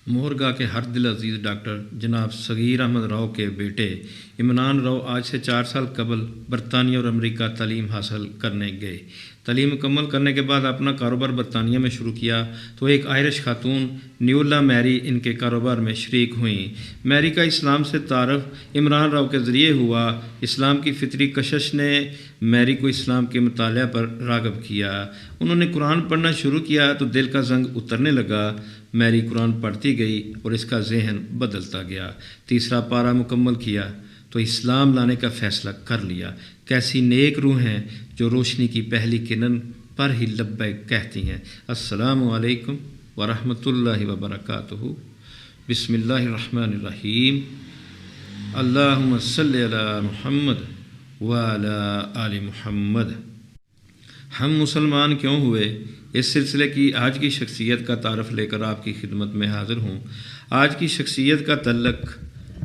مورگا کے ہر دل عزیز ڈاکٹر جناب صغیر احمد راؤ کے بیٹے عمران راؤ آج سے 4 سال قبل برطانیہ اور امریکہ تعلیم حاصل کرنے گئے۔ تعلیم مکمل کرنے کے بعد اپنا کاروبار برطانیہ میں شروع کیا تو ایک آئرش خاتون نیولا میری ان کے کاروبار میں شریک ہوئیں۔ میری کا اسلام سے تعارف عمران راؤ کے ذریعے ہوا۔ اسلام کی فطری کشش نے میری کو اسلام کے مطالعہ پر راغب کیا۔ انہوں نے قرآن پڑھنا شروع کیا تو دل کا زنگ اترنے لگا۔ میری قرآن پڑھتی گئی اور اس کا ذہن بدلتا گیا۔ تیسرا پارہ مکمل کیا تو اسلام لانے کا فیصلہ کر لیا۔ کیسی نیک روح ہیں جو روشنی کی پہلی کرن پر ہی لبیک کہتی ہیں۔ السلام علیکم ورحمۃ اللہ وبرکاتہ۔ بسم اللہ الرحمن الرحیم۔ اللہم صلی علی محمد وعلی آل محمد۔ ہم مسلمان کیوں ہوئے، اس سلسلے کی آج کی شخصیت کا تعارف لے کر آپ کی خدمت میں حاضر ہوں۔ آج کی شخصیت کا تعلق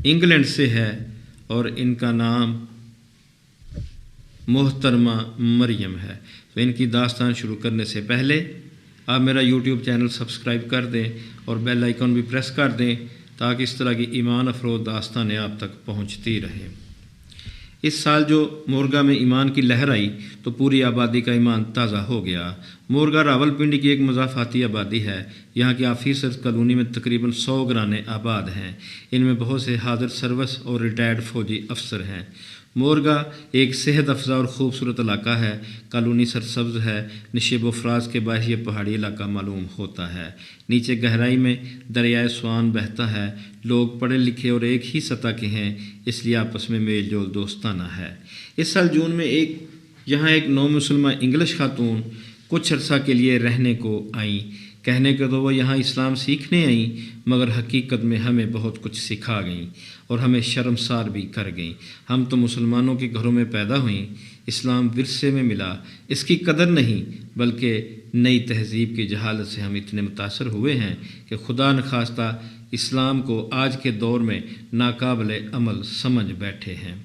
انگلینڈ سے ہے اور ان کا نام محترمہ مریم ہے۔ تو ان کی داستان شروع کرنے سے پہلے آپ میرا یوٹیوب چینل سبسکرائب کر دیں اور بیل آئیکن بھی پریس کر دیں تاکہ اس طرح کی ایمان افروز داستانیں آپ تک پہنچتی رہیں۔ اس سال جو مورگا میں ایمان کی لہر آئی تو پوری آبادی کا ایمان تازہ ہو گیا۔ مورگا راولپنڈی کی ایک مضافاتی آبادی ہے۔ یہاں کی آفیسرز کالونی میں تقریباً 100 گھرانے آباد ہیں۔ ان میں بہت سے حاضر سروس اور ریٹائرڈ فوجی افسر ہیں۔ مورگا ایک صحت افزا اور خوبصورت علاقہ ہے۔ کالونی سرسبز ہے۔ نشیب و فراز کے باعث یہ پہاڑی علاقہ معلوم ہوتا ہے۔ نیچے گہرائی میں دریائے سوان بہتا ہے۔ لوگ پڑھے لکھے اور ایک ہی سطح کے ہیں، اس لیے آپس میں میل جول دوستانہ ہے۔ اس سال جون میں یہاں ایک نو مسلمہ انگلش خاتون کچھ عرصہ کے لیے رہنے کو آئیں۔ کہنے کو تو وہ یہاں اسلام سیکھنے آئیں، مگر حقیقت میں ہمیں بہت کچھ سکھا گئیں اور ہمیں شرمسار بھی کر گئیں۔ ہم تو مسلمانوں کے گھروں میں پیدا ہوئیں، اسلام ورثے میں ملا، اس کی قدر نہیں بلکہ نئی تہذیب کی جہالت سے ہم اتنے متاثر ہوئے ہیں کہ خدا نخواستہ اسلام کو آج کے دور میں ناقابل عمل سمجھ بیٹھے ہیں۔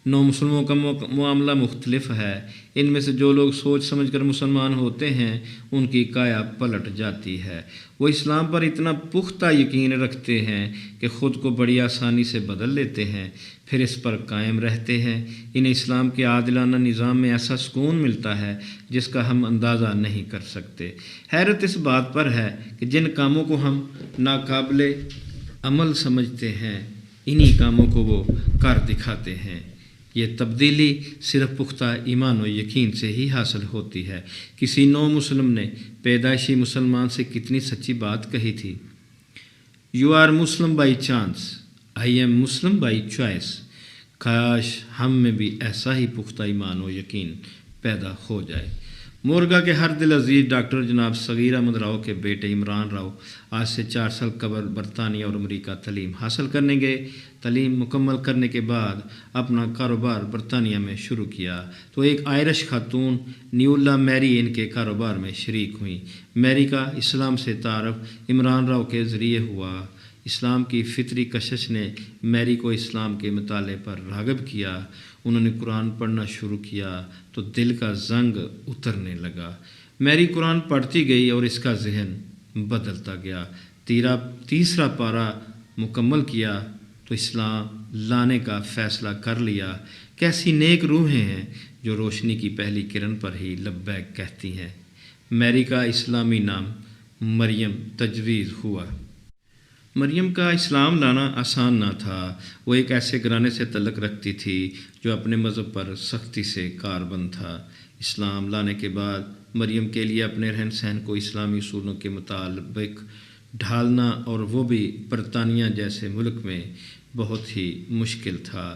نو مسلموں کا معاملہ مختلف ہے۔ ان میں سے جو لوگ سوچ سمجھ کر مسلمان ہوتے ہیں ان کی کایا پلٹ جاتی ہے۔ وہ اسلام پر اتنا پختہ یقین رکھتے ہیں کہ خود کو بڑی آسانی سے بدل لیتے ہیں، پھر اس پر قائم رہتے ہیں۔ انہیں اسلام کے عادلانہ نظام میں ایسا سکون ملتا ہے جس کا ہم اندازہ نہیں کر سکتے۔ حیرت اس بات پر ہے کہ جن کاموں کو ہم ناقابل عمل سمجھتے ہیں انہی کاموں کو وہ کر دکھاتے ہیں۔ یہ تبدیلی صرف پختہ ایمان و یقین سے ہی حاصل ہوتی ہے۔ کسی نو مسلم نے پیدائشی مسلمان سے کتنی سچی بات کہی تھی، you are Muslim by chance, I am Muslim by choice. کاش ہم میں بھی ایسا ہی پختہ ایمان و یقین پیدا ہو جائے۔ مورگا کے ہر دل عزیز ڈاکٹر جناب صغیر احمد راؤ کے بیٹے عمران راؤ آج سے 4 سال قبل برطانیہ اور امریکہ تعلیم حاصل کرنے گئے۔ تعلیم مکمل کرنے کے بعد اپنا کاروبار برطانیہ میں شروع کیا تو ایک آئرش خاتون نیولا میری ان کے کاروبار میں شریک ہوئیں۔ میری کا اسلام سے تعارف عمران راؤ کے ذریعے ہوا۔ اسلام کی فطری کشش نے میری کو اسلام کے مطالعے پر راغب کیا۔ انہوں نے قرآن پڑھنا شروع کیا تو دل کا زنگ اترنے لگا۔ میری قرآن پڑھتی گئی اور اس کا ذہن بدلتا گیا۔ تیسرا پارہ مکمل کیا تو اسلام لانے کا فیصلہ کر لیا۔ کیسی نیک روحیں ہیں جو روشنی کی پہلی کرن پر ہی لبیک کہتی ہیں۔ میری کا اسلامی نام مریم تجویز ہوا۔ مریم کا اسلام لانا آسان نہ تھا۔ وہ ایک ایسے گھرانے سے تعلق رکھتی تھی جو اپنے مذہب پر سختی سے کاربند تھا۔ اسلام لانے کے بعد مریم کے لیے اپنے رہن سہن کو اسلامی اصولوں کے مطابق ڈھالنا اور وہ بھی برطانیہ جیسے ملک میں بہت ہی مشکل تھا،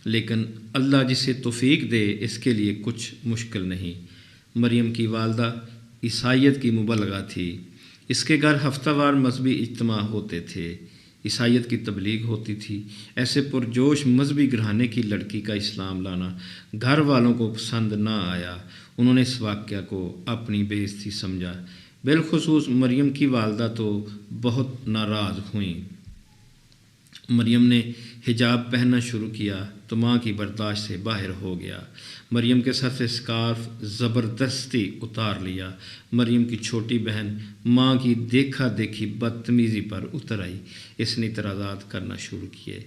لیکن اللہ جسے توفیق دے اس کے لیے کچھ مشکل نہیں۔ مریم کی والدہ عیسائیت کی مبلغہ تھی۔ اس کے گھر ہفتہ وار مذہبی اجتماع ہوتے تھے، عیسائیت کی تبلیغ ہوتی تھی۔ ایسے پرجوش مذہبی گھرانے کی لڑکی کا اسلام لانا گھر والوں کو پسند نہ آیا۔ انہوں نے اس واقعہ کو اپنی بے عزتی سمجھا۔ بالخصوص مریم کی والدہ تو بہت ناراض ہوئیں۔ مریم نے حجاب پہننا شروع کیا تو ماں کی برداشت سے باہر ہو گیا۔ مریم کے سر سے سکارف زبردستی اتار لیا۔ مریم کی چھوٹی بہن ماں کی دیکھا دیکھی بدتمیزی پر اتر آئی۔ اس نے اعتراضات کرنا شروع کیے۔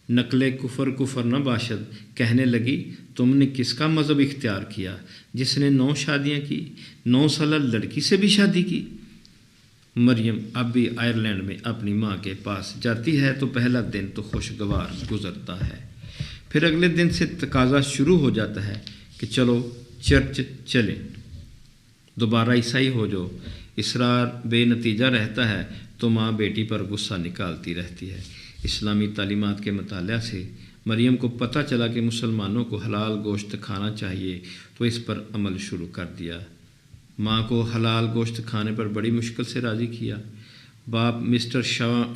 نقل کفر نہ باشد، کہنے لگی تم نے کس کا مذہب اختیار کیا جس نے 9 شادیاں کی، 9 سالہ لڑکی سے بھی شادی کی؟ مریم اب بھی آئرلینڈ میں اپنی ماں کے پاس جاتی ہے تو پہلا دن تو خوشگوار گزرتا ہے، پھر اگلے دن سے تقاضا شروع ہو جاتا ہے کہ چلو چرچ چلیں، دوبارہ عیسائی ہو جو۔ اصرار بے نتیجہ رہتا ہے تو ماں بیٹی پر غصہ نکالتی رہتی ہے۔ اسلامی تعلیمات کے مطالعہ سے مریم کو پتہ چلا کہ مسلمانوں کو حلال گوشت کھانا چاہیے تو اس پر عمل شروع کر دیا۔ ماں کو حلال گوشت کھانے پر بڑی مشکل سے راضی کیا۔ باپ مسٹر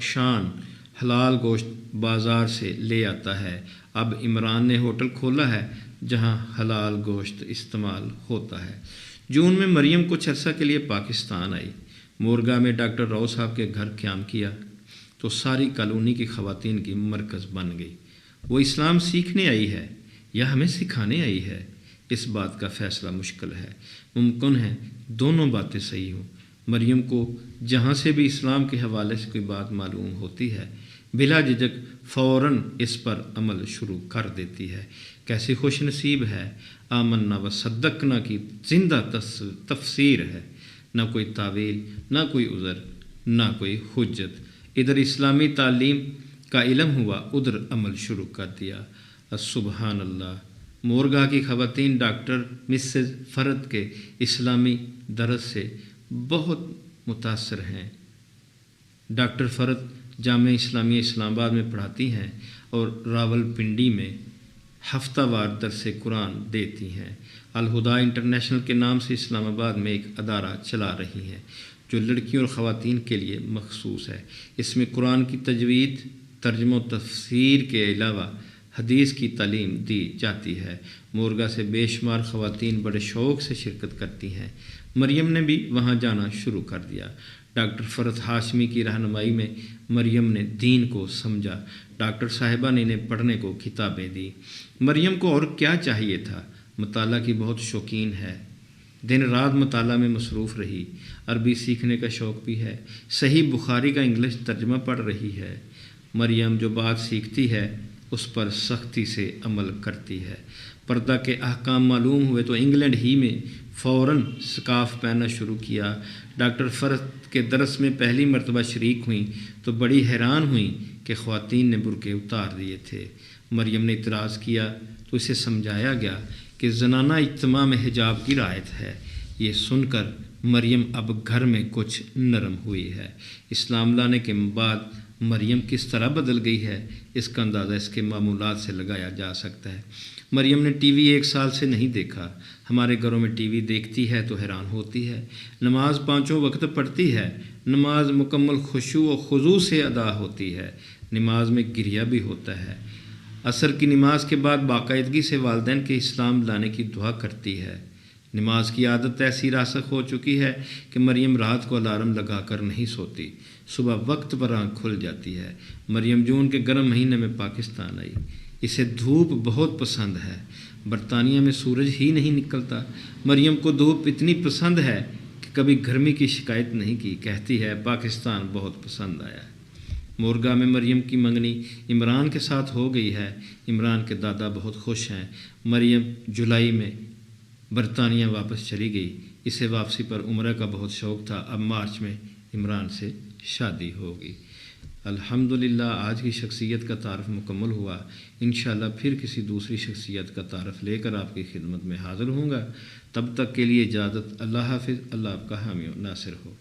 شان حلال گوشت بازار سے لے آتا ہے۔ اب عمران نے ہوٹل کھولا ہے جہاں حلال گوشت استعمال ہوتا ہے۔ جون میں مریم کچھ عرصہ کے لیے پاکستان آئی۔ مورگا میں ڈاکٹر راؤ صاحب کے گھر قیام کیا تو ساری کالونی کی خواتین کی مرکز بن گئی۔ وہ اسلام سیکھنے آئی ہے یا ہمیں سکھانے آئی ہے، اس بات کا فیصلہ مشکل ہے۔ ممکن ہے دونوں باتیں صحیح ہوں۔ مریم کو جہاں سے بھی اسلام کے حوالے سے کوئی بات معلوم ہوتی ہے بلا جھجک فوراً اس پر عمل شروع کر دیتی ہے۔ کیسی خوش نصیب ہے، آمنا و صدقنا کی زندہ تفسیر ہے، نہ کوئی تعویل، نہ کوئی عذر، نہ کوئی حجت۔ ادھر اسلامی تعلیم کا علم ہوا، ادھر عمل شروع کر دیا۔ سبحان اللہ۔ مورگا کی خواتین ڈاکٹر مسز فرد کے اسلامی درس سے بہت متاثر ہیں۔ ڈاکٹر فرد جامعہ اسلامیہ اسلام آباد میں پڑھاتی ہیں اور راول پنڈی میں ہفتہ وار درس قرآن دیتی ہیں۔ الہدا انٹرنیشنل کے نام سے اسلام آباد میں ایک ادارہ چلا رہی ہیں جو لڑکیوں اور خواتین کے لیے مخصوص ہے۔ اس میں قرآن کی تجوید، ترجمہ و تفسیر کے علاوہ حدیث کی تعلیم دی جاتی ہے۔ مورگا سے بے شمار خواتین بڑے شوق سے شرکت کرتی ہیں۔ مریم نے بھی وہاں جانا شروع کر دیا۔ ڈاکٹر فرد ہاشمی کی رہنمائی میں مریم نے دین کو سمجھا۔ ڈاکٹر صاحبہ نے انہیں پڑھنے کو کتابیں دی۔ مریم کو اور کیا چاہیے تھا؟ مطالعہ کی بہت شوقین ہے، دن رات مطالعہ میں مصروف رہی۔ عربی سیکھنے کا شوق بھی ہے، صحیح بخاری کا انگلش ترجمہ پڑھ رہی ہے۔ مریم جو بات سیکھتی ہے اس پر سختی سے عمل کرتی ہے۔ پردہ کے احکام معلوم ہوئے تو انگلینڈ ہی میں فوراً سکارف پہننا شروع کیا۔ ڈاکٹر فرد کے درس میں پہلی مرتبہ شریک ہوئیں تو بڑی حیران ہوئیں کہ خواتین نے برقعے اتار دیے تھے۔ مریم نے اعتراض کیا تو اسے سمجھایا گیا کہ زنانہ اجتماع میں حجاب کی رعایت ہے۔ یہ سن کر مریم اب گھر میں کچھ نرم ہوئی ہے۔ اسلام لانے کے بعد مریم کس طرح بدل گئی ہے، اس کا اندازہ اس کے معمولات سے لگایا جا سکتا ہے۔ مریم نے ٹی وی 1 سال سے نہیں دیکھا۔ ہمارے گھروں میں ٹی وی دیکھتی ہے تو حیران ہوتی ہے۔ نماز 5 وقت پڑھتی ہے۔ نماز مکمل خشوع و خضوع سے ادا ہوتی ہے۔ نماز میں گریہ بھی ہوتا ہے۔ عصر کی نماز کے بعد باقاعدگی سے والدین کے اسلام لانے کی دعا کرتی ہے۔ نماز کی عادت ایسی راسخ ہو چکی ہے کہ مریم رات کو الارم لگا کر نہیں سوتی، صبح وقت پر آنکھ کھل جاتی ہے۔ مریم جون کے گرم مہینے میں پاکستان آئی۔ اسے دھوپ بہت پسند ہے۔ برطانیہ میں سورج ہی نہیں نکلتا۔ مریم کو دھوپ اتنی پسند ہے کہ کبھی گرمی کی شکایت نہیں کی، کہتی ہے پاکستان بہت پسند آیا ہے۔ مورگا میں مریم کی منگنی عمران کے ساتھ ہو گئی ہے۔ عمران کے دادا بہت خوش ہیں۔ مریم جولائی میں برطانیہ واپس چلی گئی۔ اسے واپسی پر عمرہ کا بہت شوق تھا۔ اب مارچ میں عمران سے شادی ہوگی۔ الحمدللہ آج کی شخصیت کا تعارف مکمل ہوا۔ انشاءاللہ پھر کسی دوسری شخصیت کا تعارف لے کر آپ کی خدمت میں حاضر ہوں گا۔ تب تک کے لیے اجازت۔ اللہ حافظ۔ اللہ آپ کا حامی و ناصر ہو۔